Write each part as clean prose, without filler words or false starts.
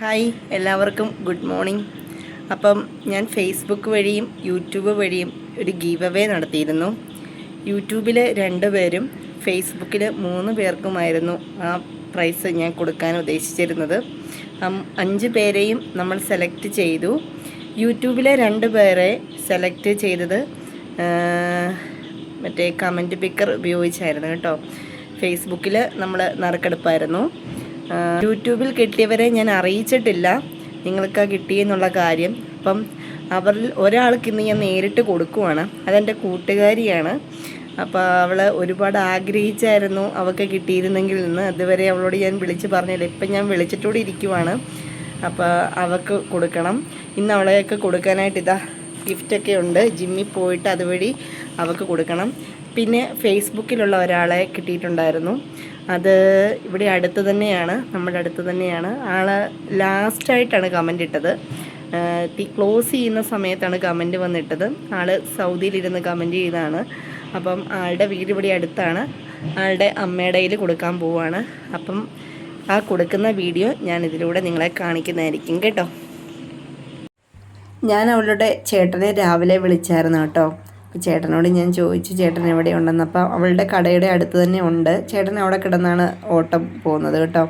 Hi, എല്ലാവർക്കും good morning. അപ്പം ഞാൻ ഫേസ്ബുക്ക് വഴിയും യൂട്യൂബ് വഴിയും ഒരു ഗീവ് അവേ നടത്തിയിരുന്നു. യൂട്യൂബിൽ 2 പേരും ഫേസ്ബുക്കിൽ 3 പേർക്കുമായിരുന്നു ആ പ്രൈസ് ഞാൻ കൊടുക്കാൻ ഉദ്ദേശിച്ചിരുന്നത്. 5 പേരെയും നമ്മൾ സെലക്ട് ചെയ്തു. യൂട്യൂബിലെ 2 പേരെ സെലക്ട് ചെയ്തത് മറ്റേ കമൻറ്റ് പിക്കർ ഉപയോഗിച്ചായിരുന്നു കേട്ടോ. ഫേസ്ബുക്കിൽ നമ്മൾ നറുക്കെടുപ്പായിരുന്നു. യൂട്യൂബിൽ കിട്ടിയവരെ ഞാൻ അറിയിച്ചിട്ടില്ല നിങ്ങൾക്ക് കിട്ടിയെന്നുള്ള കാര്യം. അപ്പം അവരിൽ ഒരാൾക്ക് ഇന്ന് ഞാൻ നേരിട്ട് കൊടുക്കുവാണ്. അതെൻ്റെ കൂട്ടുകാരിയാണ്. അപ്പോൾ അവൾ ഒരുപാട് ആഗ്രഹിച്ചായിരുന്നു അവൾക്ക് കിട്ടിയിരുന്നെങ്കിൽ നിന്ന്. അതുവരെ അവളോട് ഞാൻ വിളിച്ച് പറഞ്ഞില്ല. ഇപ്പം ഞാൻ വിളിച്ചിട്ടൂടെ ഇരിക്കുവാണ്. അപ്പോൾ അവൾക്ക് കൊടുക്കണം. ഇന്ന് അവളെയൊക്കെ കൊടുക്കാനായിട്ട് ഇതാ ഗിഫ്റ്റൊക്കെ ഉണ്ട്. ജിമ്മിൽ പോയിട്ട് അതുവഴി അവൾക്ക് കൊടുക്കണം. പിന്നെ ഫേസ്ബുക്കിലുള്ള ഒരാളെ കിട്ടിയിട്ടുണ്ടായിരുന്നു. അത് ഇവിടെ അടുത്ത് തന്നെയാണ്, നമ്മുടെ അടുത്ത് തന്നെയാണ്. ആൾ ലാസ്റ്റായിട്ടാണ് കമൻ്റ് ഇട്ടത്. ക്ലോസ് ചെയ്യുന്ന സമയത്താണ് കമൻറ്റ് വന്നിട്ടത്. ആൾ സൗദിയിലിരുന്ന് കമൻറ്റ് ചെയ്താണ്. അപ്പം ആളുടെ വീട് ഇവിടെ അടുത്താണ്. ആളുടെ അമ്മയുടെ കയ്യിൽ കൊടുക്കാൻ പോവുകയാണ്. അപ്പം ആ കൊടുക്കുന്ന വീഡിയോ ഞാൻ ഇതിലൂടെ നിങ്ങളെ കാണിക്കുന്നതായിരിക്കും കേട്ടോ. ഞാൻ അവളുടെ ചേട്ടനെ രാവിലെ വിളിച്ചായിരുന്നു കേട്ടോ. ചേട്ടനോട് ഞാൻ ചോദിച്ചു ചേട്ടൻ എവിടെ ഉണ്ടെന്ന്. അപ്പോൾ അവളുടെ കടയുടെ അടുത്ത് തന്നെ ഉണ്ട്. ചേട്ടൻ അവിടെ കിടന്നാണ് ഓട്ടം പോകുന്നത് കേട്ടോ.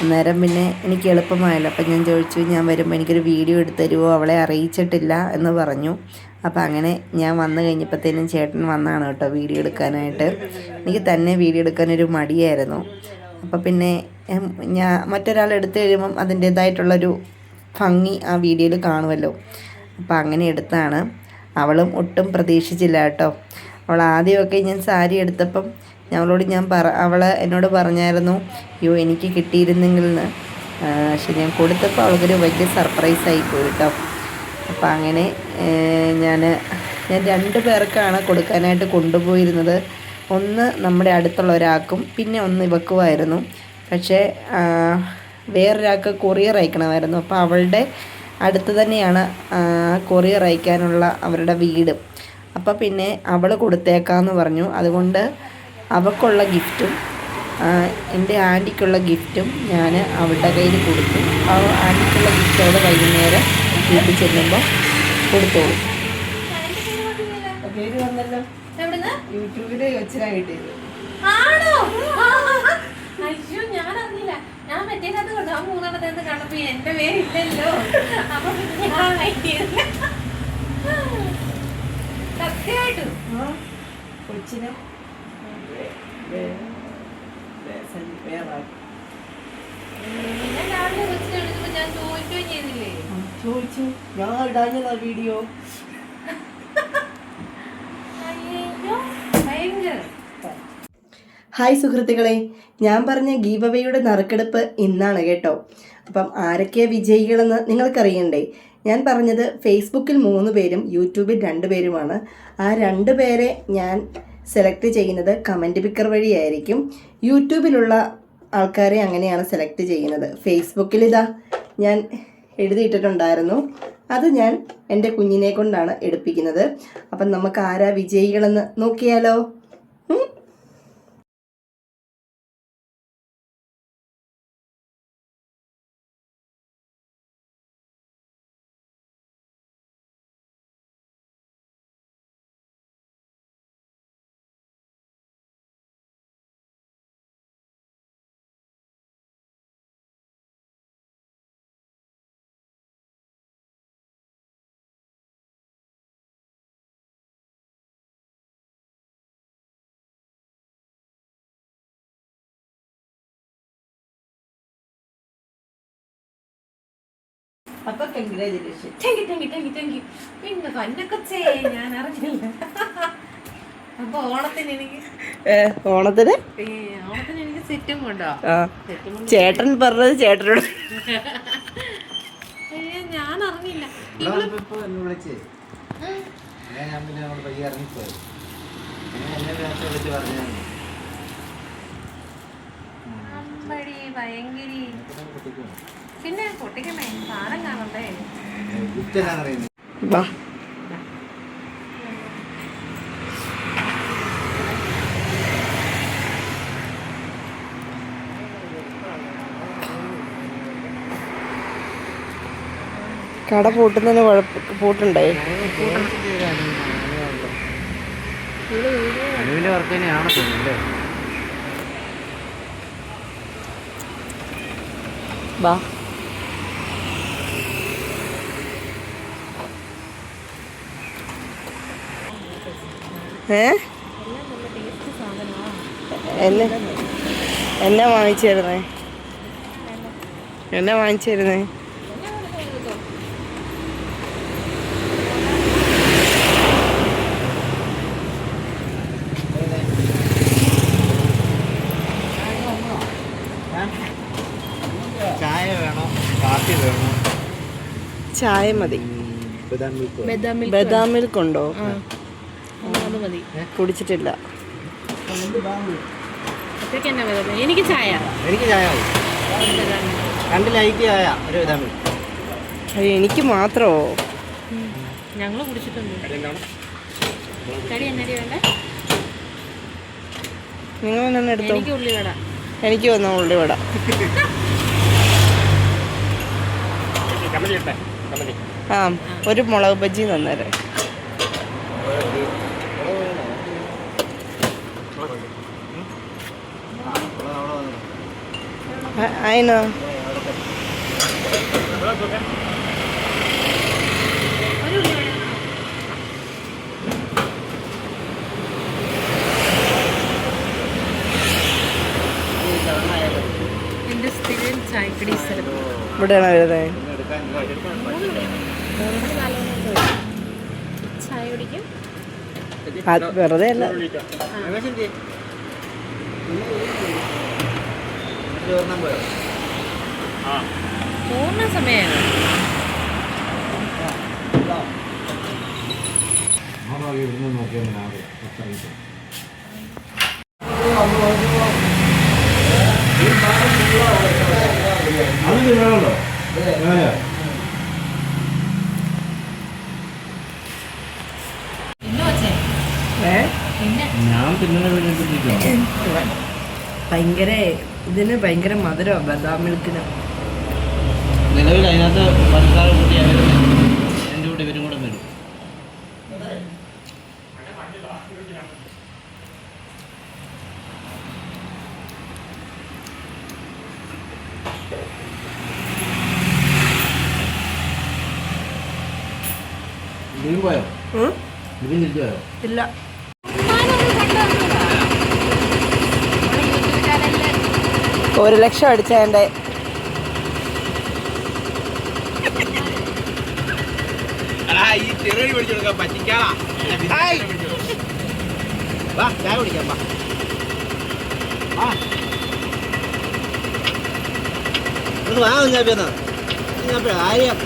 അന്നേരം പിന്നെ എനിക്ക് എളുപ്പമായല്ലോ. അപ്പം ഞാൻ ചോദിച്ചു ഞാൻ വരുമ്പോൾ എനിക്കൊരു വീഡിയോ എടുത്ത് തരുമോ, അവളെ അറിയിച്ചിട്ടില്ല എന്ന് പറഞ്ഞു. അപ്പോൾ അങ്ങനെ ഞാൻ വന്നു കഴിഞ്ഞപ്പോഴത്തേനും ചേട്ടൻ വന്നാണ് കേട്ടോ വീഡിയോ എടുക്കാനായിട്ട്. എനിക്ക് തന്നെ വീഡിയോ എടുക്കാനൊരു മടിയായിരുന്നു. അപ്പോൾ പിന്നെ ഞാൻ മറ്റൊരാൾ എടുത്തു കഴിയുമ്പം അതിൻ്റേതായിട്ടുള്ളൊരു ഭംഗി ആ വീഡിയോയിൽ കാണുമല്ലോ. അപ്പോൾ അങ്ങനെ എടുത്താണ്. അവളും ഒട്ടും പ്രതീക്ഷിച്ചില്ല കേട്ടോ. അവൾ ആദ്യമൊക്കെ ഞാൻ സാരി എടുത്തപ്പം അവളോട് അവൾ എന്നോട് പറഞ്ഞായിരുന്നു അയ്യോ എനിക്ക് കിട്ടിയിരുന്നെങ്കിൽ എന്ന്. പക്ഷെ ഞാൻ കൊടുത്തപ്പോൾ അവൾക്കൊരു വലിയ സർപ്രൈസായി പോയി കേട്ടോ. അപ്പോൾ അങ്ങനെ ഞാൻ 2 പേർക്കാണ് കൊടുക്കാനായിട്ട് കൊണ്ടുപോയിരുന്നത്. ഒന്ന് നമ്മുടെ അടുത്തുള്ള ഒരാൾക്കും പിന്നെ ഒന്ന് ഇവക്കുമായിരുന്നു. പക്ഷേ വേറൊരാൾക്ക് കൊറിയർ അയക്കണമായിരുന്നു. അപ്പോൾ അവളുടെ അടുത്ത് തന്നെയാണ് കൊറിയർ അയക്കാനുള്ള അവരുടെ വീട്. അപ്പോൾ പിന്നെ അവൾ കൊടുത്തേക്കാമെന്ന് പറഞ്ഞു. അതുകൊണ്ട് അവൾക്കുള്ള ഗിഫ്റ്റും എൻ്റെ ആൻറ്റിക്കുള്ള ഗിഫ്റ്റും ഞാൻ അവളുടെ കയ്യിൽ കൊടുത്തു. ആ ആൻറ്റിക്കുള്ള ഗിഫ്റ്റ് അവൾ വൈകുന്നേരം വീട്ടിൽ ചെല്ലുമ്പോൾ കൊടുത്തോളൂ. പേര് വന്നല്ലോ, യൂട്യൂബിൽ വെച്ചിട്ടാണ് കിട്ടിയത്. അയ്യോ ഞാൻ അറിഞ്ഞില്ല. ഞാൻ മറ്റേത് കൊണ്ട് ആ 3 കണ്ടപ്പോ എന്റെ പേരില്ലല്ലോ. അപ്പൊ ഞാൻ സത്യമായിട്ടും കൊച്ചിനെ ഞാൻ രാവിലെ കൊച്ചിനെ വിളിച്ചപ്പോ ഞാൻ ചോദിക്കുകയും ചെയ്തില്ലേ? ചോദിച്ചു, ഞാൻ ഇടാഞ്ഞതാ വീഡിയോ. അയ്യോ ഭയങ്കര. ഹായ് സുഹൃത്തുക്കളെ, ഞാൻ പറഞ്ഞ ഗീവ് അവേയുടെ നറുക്കെടുപ്പ് ഇന്നാണ് കേട്ടോ. അപ്പം ആരൊക്കെയാണ് വിജയികളെന്ന് നിങ്ങൾക്കറിയണ്ടേ? ഞാൻ പറഞ്ഞത് ഫേസ്ബുക്കിൽ 3 പേരും യൂട്യൂബിൽ 2 പേരുമാണ്. ആ 2 പേരെ ഞാൻ സെലക്ട് ചെയ്യുന്നത് കമൻറ്റ് പിക്കർ വഴിയായിരിക്കും. യൂട്യൂബിലുള്ള ആൾക്കാരെ അങ്ങനെയാണ് സെലക്ട് ചെയ്യുന്നത്. ഫേസ്ബുക്കിൽ ഇതാ ഞാൻ എഴുതിയിട്ടിട്ടുണ്ടായിരുന്നു. അത് ഞാൻ എൻ്റെ കുഞ്ഞിനെ കൊണ്ടാണ് എടുപ്പിക്കുന്നത്. അപ്പം നമുക്ക് ആരാ വിജയികളെന്ന് നോക്കിയാലോ? അപ്പൊ കൺഗ്രാജുലേഷൻ. പിന്നെ കന്നക്കൊച്ചേ ഞാൻ അറിഞ്ഞില്ല. അപ്പൊ ഓണത്തിന് എനിക്ക് സെറ്റും കൊണ്ടോ? ചേട്ടൻ പറഞ്ഞത് ചേട്ടനോട് ഞാൻ അറിഞ്ഞില്ല. ഭയങ്കരി പിന്നെ പൊട്ടിക്കണേ സാധനം കാണണ്ടേ? വാ കട പൂട്ടുന്നതിന് പൂട്ടുണ്ടേ. അനുവിന്റെ വർക്ക് തന്നെയാണ് തോന്നുന്നല്ലേ. ബാ എന്നാ വാങ്ങിച്ചിരുന്നേ? എന്നാ വാങ്ങിച്ചിരുന്നേ? ചായ വേണോ കാപ്പി വേണോ? ചായ മതി. ബദാം മിൽക്ക് ഉണ്ടോ? കുടിച്ചിട്ടില്ല. എനിക്ക് ചായ. എനിക്ക് ചായ രണ്ട് ലൈറ്റ് ചായ ഒരു ബദാം മിൽക്ക്. എനിക്ക് മാത്രമോ? ഞങ്ങൾ കുടിച്ചിട്ടുണ്ട്. നിങ്ങൾ തന്നെ എടുത്തോ. എനിക്ക് ഉള്ളിവട. എനിക്ക് വന്ന ഉള്ളിവട. ആ ഒരു മുളക് ബജ്ജി തന്നേരെ. അതിനോ? എന്റെ സ്ഥിരം ചായക്കടി സ്ഥലം ഇവിടെയാണോ വരുന്നത്? ചായ കുടിക്കും. വെറുതെ അല്ല. പൂർണ്ണ സമയമാണ്. ഭയങ്കര ഇതിന് ഭയങ്കര മധുരമാണ് ബദാം മിൽക്കിന്. നിലവിൽ അതിനകത്ത് പഞ്ചസാര കൂട്ടി എൻ്റെ കൂടെ ഇവരും കൂടെ വരും. ഇതിലും പോയോ? ഇതിലും തിരിച്ചു പോയോ? ഇല്ല. ഒരു ലക്ഷം അടിച്ച എൻ്റെ ചായ കുടിക്കാം. വാങ്ങിയാ ആര്യം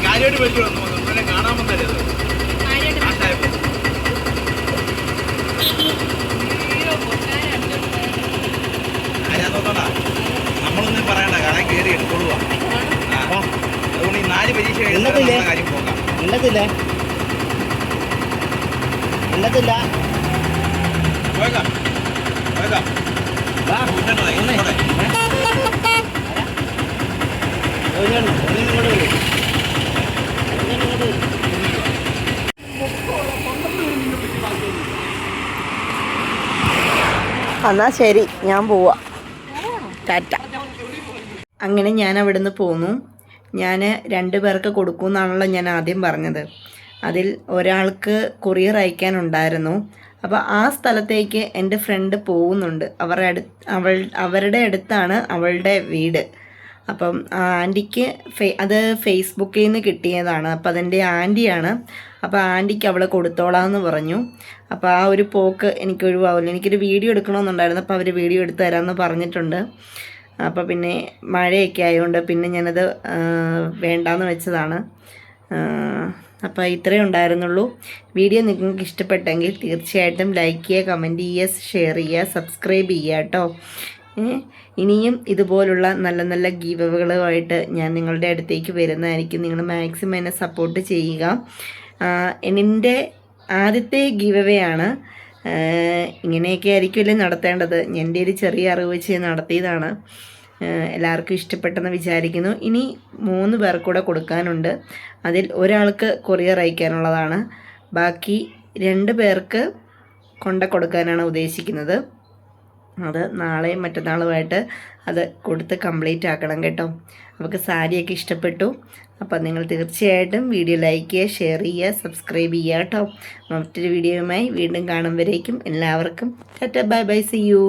കാര്യമായിട്ട് വലിയ വന്നു കാണാൻ വന്നല്ലേ നമ്മളൊന്നും പറയണ്ട കാരണം കയറി എടുത്തോളുക. അതുകൊണ്ട് ഈ 4 പരീക്ഷ എഴുതുന്ന കാര്യം പോകാം. എണ്ണത്തില്ല പോയേക്കാം എന്നാ ശരി, ഞാൻ പോവാ. ടാറ്റ. അങ്ങനെ ഞാൻ അവിടുന്ന് പോന്നു. ഞാൻ 2 പേർക്ക് കൊടുക്കുമെന്നാണല്ലോ ഞാൻ ആദ്യം പറഞ്ഞത്. അതിൽ ഒരാൾക്ക് കൊറിയർ അയക്കാനുണ്ടായിരുന്നു. അപ്പോൾ ആ സ്ഥലത്തേക്ക് എൻ്റെ ഫ്രണ്ട് പോകുന്നുണ്ട്. അവരുടെ അടുത്താണ് അവളുടെ വീട്. അപ്പം ആൻറ്റിക്ക് അത് ഫേസ്ബുക്കിൽ നിന്ന് കിട്ടിയതാണ്. അപ്പോൾ അതെൻ്റെ ആൻറ്റിയാണ്. അപ്പോൾ ആൻറ്റിക്ക് അവൾ കൊടുത്തോളാമെന്ന് പറഞ്ഞു. അപ്പോൾ ആ ഒരു പോക്ക് എനിക്ക് ഒഴിവാവില്ല. എനിക്കൊരു വീഡിയോ എടുക്കണമെന്നുണ്ടായിരുന്നു. അപ്പോൾ അവർ വീഡിയോ എടുത്ത് തരാമെന്ന് പറഞ്ഞിട്ടുണ്ട്. അപ്പോൾ പിന്നെ മഴയൊക്കെ ആയതുകൊണ്ട് പിന്നെ ഞാനത് വേണ്ടാന്ന് വെച്ചതാണ്. അപ്പോൾ ഇത്രയേ ഉണ്ടായിരുന്നുള്ളൂ. വീഡിയോ നിങ്ങൾക്ക് ഇഷ്ടപ്പെട്ടെങ്കിൽ തീർച്ചയായിട്ടും ലൈക്ക് ചെയ്യുക, കമൻറ്റ് ചെയ്യുക, ഷെയർ ചെയ്യുക, സബ്സ്ക്രൈബ് ചെയ്യുക കേട്ടോ. ഇനിയും ഇതുപോലുള്ള നല്ല നല്ല ഗീവകളുമായിട്ട് ഞാൻ നിങ്ങളുടെ അടുത്തേക്ക് വരുന്നതായിരിക്കും. നിങ്ങൾ മാക്സിമം എന്നെ സപ്പോർട്ട് ചെയ്യുക. എൻ്റെ ആദ്യത്തെ ഗീവവേ ആണ്. ഇങ്ങനെയൊക്കെ ആയിരിക്കുമല്ലേ നടത്തേണ്ടത്. എൻ്റെ ഒരു ചെറിയ അറിവ് വെച്ച് നടത്തിയതാണ്. എല്ലാവർക്കും ഇഷ്ടപ്പെട്ടെന്ന് വിചാരിക്കുന്നു. ഇനി 3 പേർക്കൂടെ കൊടുക്കാനുണ്ട്. അതിൽ ഒരാൾക്ക് കൊറിയർ അയക്കാനുള്ളതാണ്. ബാക്കി 2 പേർക്ക് കൊടുക്കാനാണ് ഉദ്ദേശിക്കുന്നത്. അത് നാളെയും മറ്റന്നാളുമായിട്ട് അത് കൊടുത്ത് കംപ്ലീറ്റ് ആക്കണം കേട്ടോ. നമുക്ക് സാരിയൊക്കെ ഇഷ്ടപ്പെട്ടു. അപ്പം നിങ്ങൾ തീർച്ചയായിട്ടും വീഡിയോ ലൈക്ക് ചെയ്യുക, ഷെയർ ചെയ്യുക, സബ്സ്ക്രൈബ് ചെയ്യുക കേട്ടോ. മറ്റൊരു വീഡിയോയുമായി വീണ്ടും കാണും വരേക്കും എല്ലാവർക്കും tata bye bye, see U.